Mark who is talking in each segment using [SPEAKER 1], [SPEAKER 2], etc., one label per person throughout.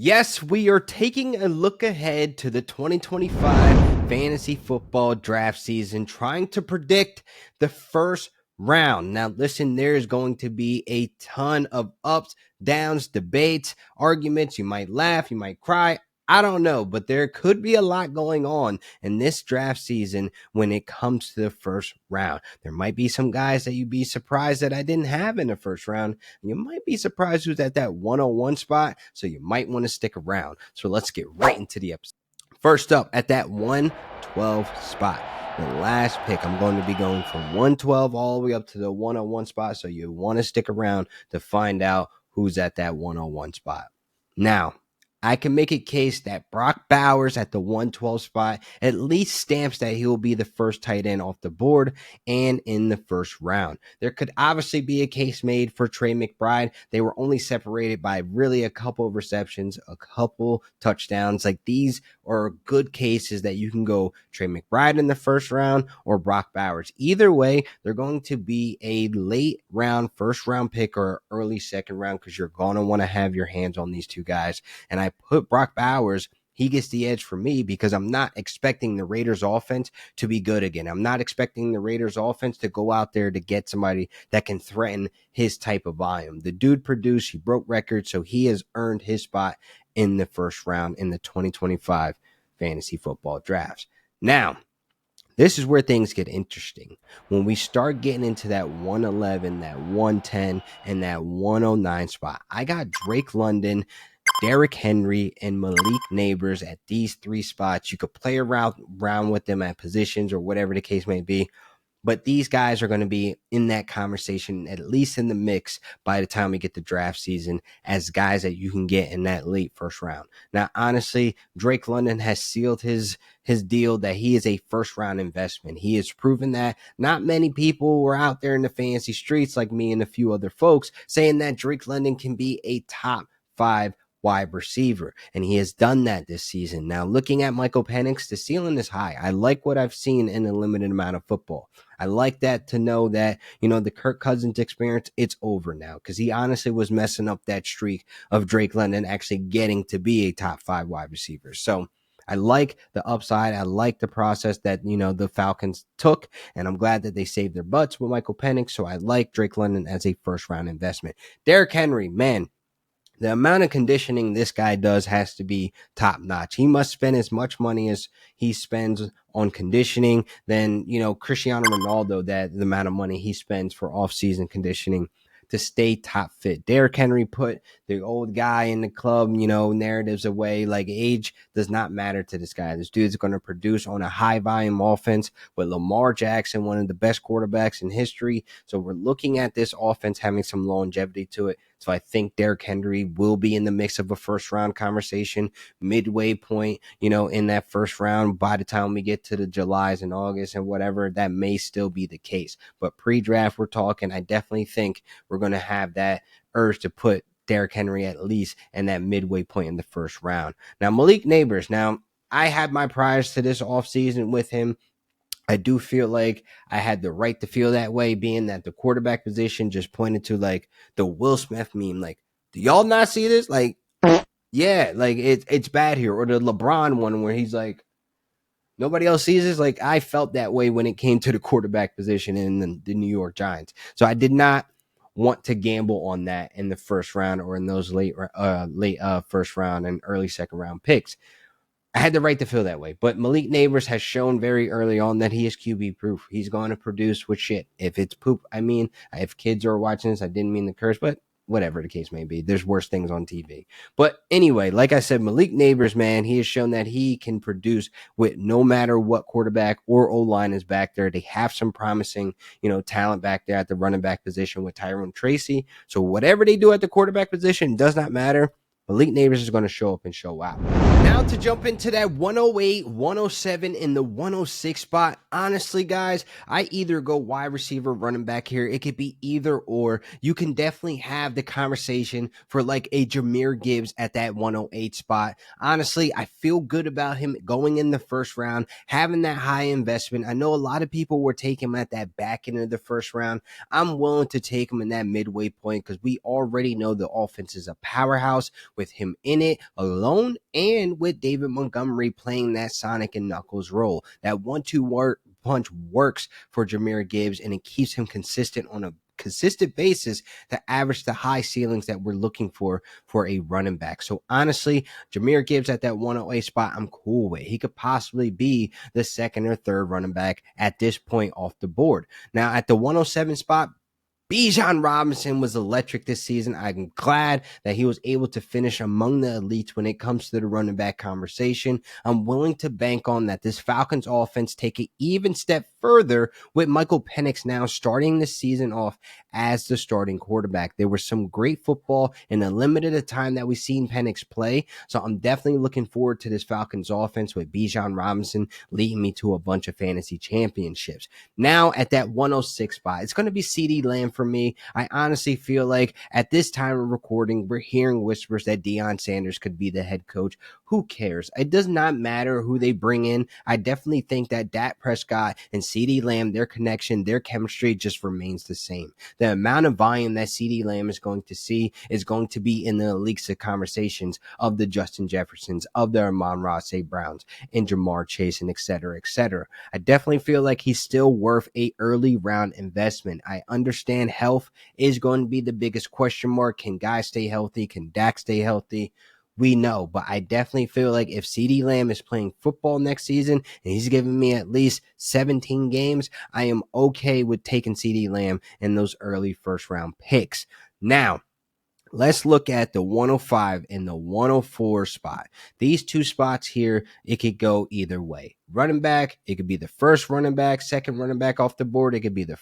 [SPEAKER 1] Yes, we are taking a look ahead to the 2025 fantasy football draft season, trying to predict the first round. Now, listen, there is going to be a ton of ups, downs, debates, arguments. You might laugh, you might cry. I don't know, but there could be a lot going on in this draft season when it comes to the first round. There might be some guys that you'd be surprised that I didn't have in the first round. You might be surprised who's at that 101 spot, so you might want to stick around. So let's get right into the episode. First up, at that 112 spot, the last pick, I'm going to be going from 112 all the way up to the 101 spot, so you want to stick around to find out who's at that 101 spot. Now, I can make a case that Brock Bowers at the 112 spot at least stamps that he will be the first tight end off the board and in the first round. There could obviously be a case made for Trey McBride. They were only separated by really a couple of receptions, a couple touchdowns. Like, these are good cases that you can go Trey McBride in the first round or Brock Bowers. Either way, they're going to be a late round, first round pick or early second round, because you're going to want to have your hands on these two guys. And I put Brock Bowers, he gets the edge for me because I'm not expecting the Raiders offense to be good again. I'm not expecting the Raiders offense to go out there to get somebody that can threaten his type of volume. The dude produced, he broke records, so he has earned his spot in the first round in the 2025 fantasy football drafts. Now, this is where things get interesting. When we start getting into that 111, that 110, and that 109 spot, I got Drake London, Derrick Henry, and Malik Neighbors at these three spots. You could play around with them at positions or whatever the case may be, but these guys are going to be in that conversation, at least in the mix, by the time we get to draft season, as guys that you can get in that late first round. Now, honestly, Drake London has sealed his deal that he is a first round investment. He has proven that. Not many people were out there in the fantasy streets like me and a few other folks saying that Drake London can be a top 5 wide receiver, and he has done that this season. Now, looking at Michael Penix, the ceiling is high. I like what I've seen in a limited amount of football. I like that, to know that, the Kirk Cousins experience, it's over now, because he honestly was messing up that streak of Drake London actually getting to be a top 5 wide receiver. So I like the upside. I like the process that, the Falcons took, and I'm glad that they saved their butts with Michael Penix. So I like Drake London as a first round investment. Derrick Henry, man, the amount of conditioning this guy does has to be top notch. He must spend as much money as he spends on conditioning than, Cristiano Ronaldo, that the amount of money he spends for off-season conditioning to stay top fit. Derrick Henry put the old guy in the club, narratives away. Like, age does not matter to this guy. This dude's going to produce on a high volume offense with Lamar Jackson, one of the best quarterbacks in history. So we're looking at this offense having some longevity to it. So I think Derrick Henry will be in the mix of a first round conversation, midway point, in that first round. By the time we get to the Julys and August and whatever, that may still be the case. But pre-draft, we're talking, I definitely think we're going to have that urge to put Derrick Henry at least in that midway point in the first round. Now, Malik Neighbors. Now, I had my priors to this offseason with him. I do feel like I had the right to feel that way, being that the quarterback position just pointed to like the Will Smith meme. Like, do y'all not see this? Like, yeah, like it's bad here. Or the LeBron one where he's like, nobody else sees this. Like, I felt that way when it came to the quarterback position in the New York Giants. So I did not want to gamble on that in the first round or in those late first round and early second round picks. I had the right to feel that way. But Malik Neighbors has shown very early on that he is QB proof. He's going to produce with shit. If it's poop, if kids are watching this, I didn't mean to curse, but whatever the case may be, there's worse things on TV. But anyway, like I said, Malik Neighbors, man, he has shown that he can produce with no matter what quarterback or O-line is back there. They have some promising, talent back there at the running back position with Tyrone Tracy. So whatever they do at the quarterback position does not matter. Malik Neighbors is going to show up and show out. Now to jump into that 108, 107, and the 106 spot. Honestly, guys, I either go wide receiver, running back here. It could be either or. You can definitely have the conversation for like a Jahmyr Gibbs at that 108 spot. Honestly, I feel good about him going in the first round, having that high investment. I know a lot of people were taking him at that back end of the first round. I'm willing to take him in that midway point because we already know the offense is a powerhouse. with him in it alone and with David Montgomery playing that Sonic and Knuckles role. That 1-2 punch works for Jahmyr Gibbs, and it keeps him consistent on a consistent basis to average the high ceilings that we're looking for a running back. So honestly, Jahmyr Gibbs at that 108 spot, I'm cool with. He could possibly be the second or third running back at this point off the board. Now at the 107 spot, Bijan Robinson was electric this season. I'm glad that he was able to finish among the elites when it comes to the running back conversation. I'm willing to bank on that this Falcons offense take an even step further with Michael Penix now starting the season off as the starting quarterback. There was some great football in the limited time that we've seen Penix play. So I'm definitely looking forward to this Falcons offense with Bijan Robinson leading me to a bunch of fantasy championships. Now at that 106 spot, it's going to be CeeDee Lamb for me. I honestly feel like at this time of recording, we're hearing whispers that Deion Sanders could be the head coach. Who cares? It does not matter who they bring in. I definitely think that Dak Prescott and CeeDee Lamb, their connection, their chemistry just remains the same. The amount of volume that CeeDee Lamb is going to see is going to be in the leaks of conversations of the Justin Jeffersons, of the Amon-Ra St. Browns, and Jamar Chase, and et cetera, et cetera. I definitely feel like he's still worth a early round investment. I understand health is going to be the biggest question mark. Can guys stay healthy? Can Dak stay healthy? We know, but I definitely feel like if CeeDee Lamb is playing football next season and he's giving me at least 17 games, I am okay with taking CeeDee Lamb in those early first round picks. Now, let's look at the 105 and the 104 spot. These two spots here, it could go either way. Running back, it could be the first running back, second running back off the board. It could be the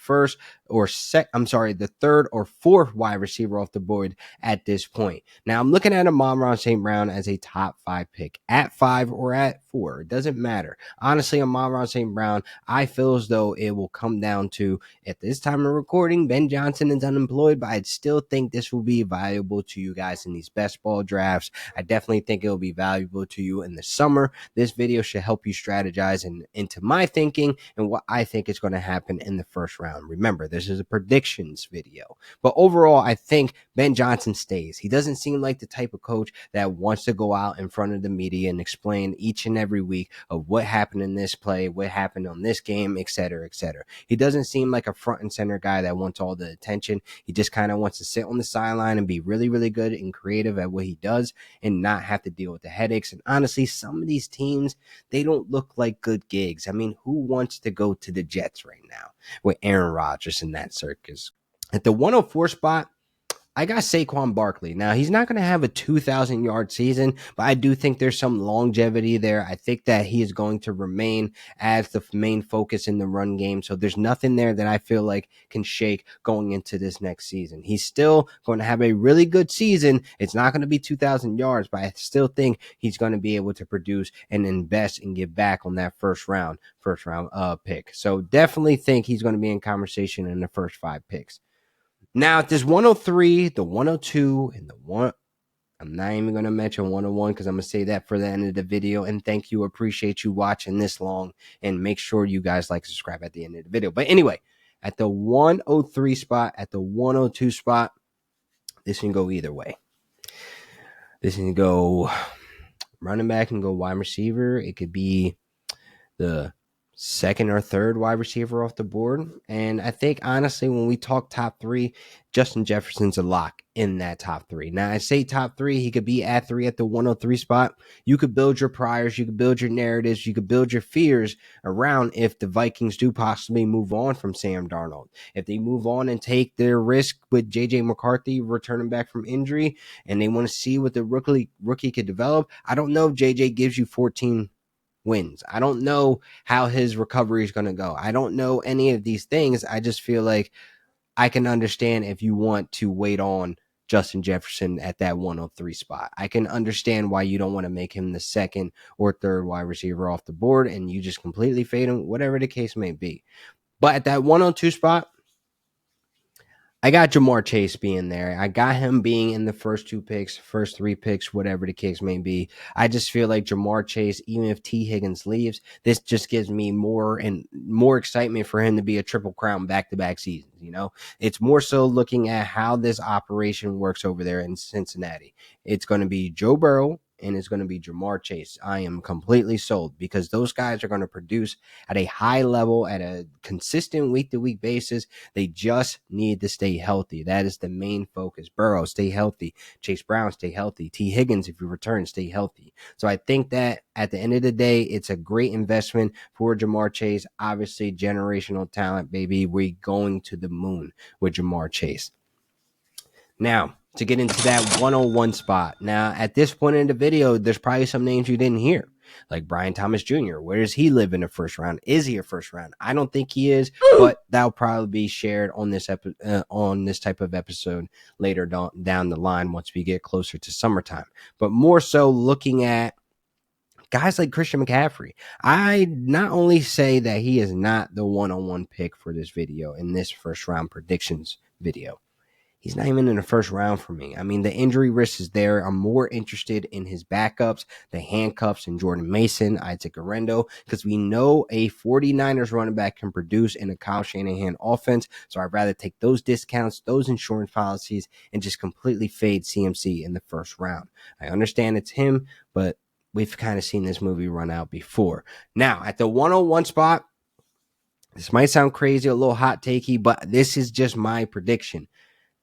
[SPEAKER 1] the third or fourth wide receiver off the board at this point. Now I'm looking at Amon-Ra St. Brown as a top 5 pick at 5 or at 4. It doesn't matter. Honestly, Amon-Ra St. Brown, I feel as though it will come down to, at this time of recording, Ben Johnson is unemployed, but I still think this will be valuable to you guys in these best ball drafts. I definitely think it will be valuable to you in the summer. This video should help you strategize and into my thinking and what I think is going to happen in the first round. Remember, this is a predictions video, but overall, I think Ben Johnson stays. He doesn't seem like the type of coach that wants to go out in front of the media and explain each and every week of what happened in this play, what happened on this game, et cetera, et cetera. He doesn't seem like a front and center guy that wants all the attention. He just kind of wants to sit on the sideline and be really, really good and creative at what he does and not have to deal with the headaches. And honestly, some of these teams, they don't look like good gigs. I mean, who wants to go to the Jets right now with Aaron Rodgers in that circus? At the 104 spot, I got Saquon Barkley. Now, he's not going to have a 2,000-yard season, but I do think there's some longevity there. I think that he is going to remain as the main focus in the run game. So there's nothing there that I feel like can shake going into this next season. He's still going to have a really good season. It's not going to be 2,000 yards, but I still think he's going to be able to produce and invest and get back on that first round pick. So definitely think he's going to be in conversation in the first 5 picks. Now, at this 103, the 102, and the 1, I'm not even going to mention 101 because I'm going to say that for the end of the video. And thank you. Appreciate you watching this long. And make sure you guys like, subscribe at the end of the video. But anyway, at the 103 spot, at the 102 spot, this can go either way. This can go running back and go wide receiver. It could be the second or third wide receiver off the board. And I think, honestly, when we talk top 3, Justin Jefferson's a lock in that top 3. Now, I say top 3, he could be at 3 at the 103 spot. You could build your priors, you could build your narratives, you could build your fears around if the Vikings do possibly move on from Sam Darnold. If they move on and take their risk with J.J. McCarthy returning back from injury, and they want to see what the rookie could develop, I don't know if J.J. gives you 14 wins. I don't know how his recovery is going to go. I don't know any of these things. I just feel like I can understand if you want to wait on Justin Jefferson at that 103 spot. I can understand why you don't want to make him the second or third wide receiver off the board and you just completely fade him, whatever the case may be. But at that 102 spot, I got Jamar Chase being there. I got him being in the first 2 picks, first 3 picks, whatever the case may be. I just feel like Jamar Chase, even if T. Higgins leaves, this just gives me more and more excitement for him to be a triple crown back-to-back seasons. It's more so looking at how this operation works over there in Cincinnati. It's going to be Joe Burrow and it's going to be Jamar Chase. I am completely sold because those guys are going to produce at a high level, at a consistent week-to-week basis. They just need to stay healthy. That is the main focus. Burrow, stay healthy. Chase Brown, stay healthy. T. Higgins, if you return, stay healthy. So I think that at the end of the day, it's a great investment for Jamar Chase. Obviously, generational talent, baby. We're going to the moon with Jamar Chase. Now, to get into that 101 spot. Now, at this point in the video, there's probably some names you didn't hear, like Brian Thomas Jr. Where does he live in the first round? Is he a first round? I don't think he is, but that'll probably be shared on this on this type of episode later down the line once we get closer to summertime. But more so looking at guys like Christian McCaffrey. I not only say that he is not the 101 pick for this video in this first round predictions video. He's not even in the first round for me. I mean, the injury risk is there. I'm more interested in his backups, the handcuffs, and Jordan Mason, Isaac Orlando, because we know a 49ers running back can produce in a Kyle Shanahan offense. So I'd rather take those discounts, those insurance policies, and just completely fade CMC in the first round. I understand it's him, but we've kind of seen this movie run out before. Now, at the 101 spot, this might sound crazy, a little hot takey, but this is just my prediction.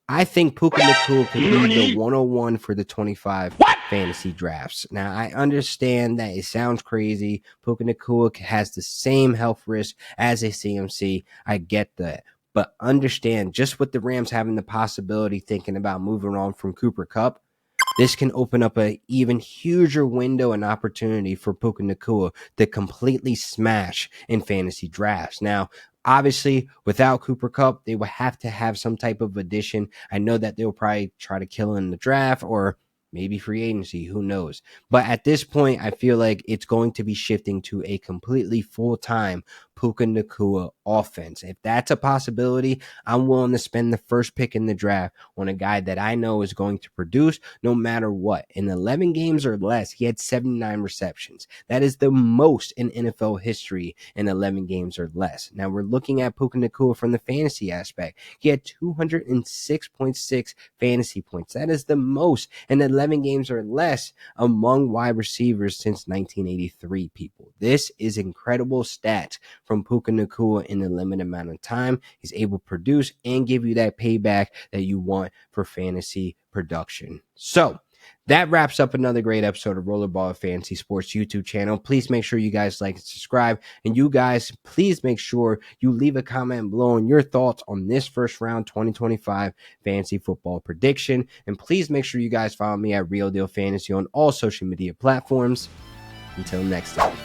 [SPEAKER 1] I think Puka Nacua could be the 101 for the 25 fantasy drafts. Now, I understand that it sounds crazy. Puka Nacua has the same health risk as a CMC. I get that. But understand, just with the Rams having the possibility thinking about moving on from Cooper Kupp, this can open up an even huger window and opportunity for Puka Nacua to completely smash in fantasy drafts. Now, obviously, without Cooper Kupp, they will have to have some type of addition. I know that they'll probably try to kill in the draft or maybe free agency, who knows. But at this point, I feel like it's going to be shifting to a completely full-time Puka Nacua offense. If that's a possibility, I'm willing to spend the first pick in the draft on a guy that I know is going to produce no matter what. In 11 games or less, he had 79 receptions. That is the most in NFL history in 11 games or less. Now we're looking at Puka Nacua from the fantasy aspect. He had 206.6 fantasy points. That is the most in 11 games or less among wide receivers since 1983, people. This is incredible stats from Puka Nacua in a limited amount of time. He's able to produce and give you that payback that you want for fantasy production. So that wraps up another great episode of RotoBaller Fantasy Sports YouTube channel. Please make sure you guys like and subscribe. And you guys, please make sure you leave a comment below on your thoughts on this first round 2025 fantasy football prediction. And please make sure you guys follow me at Real Deal Fantasy on all social media platforms. Until next time.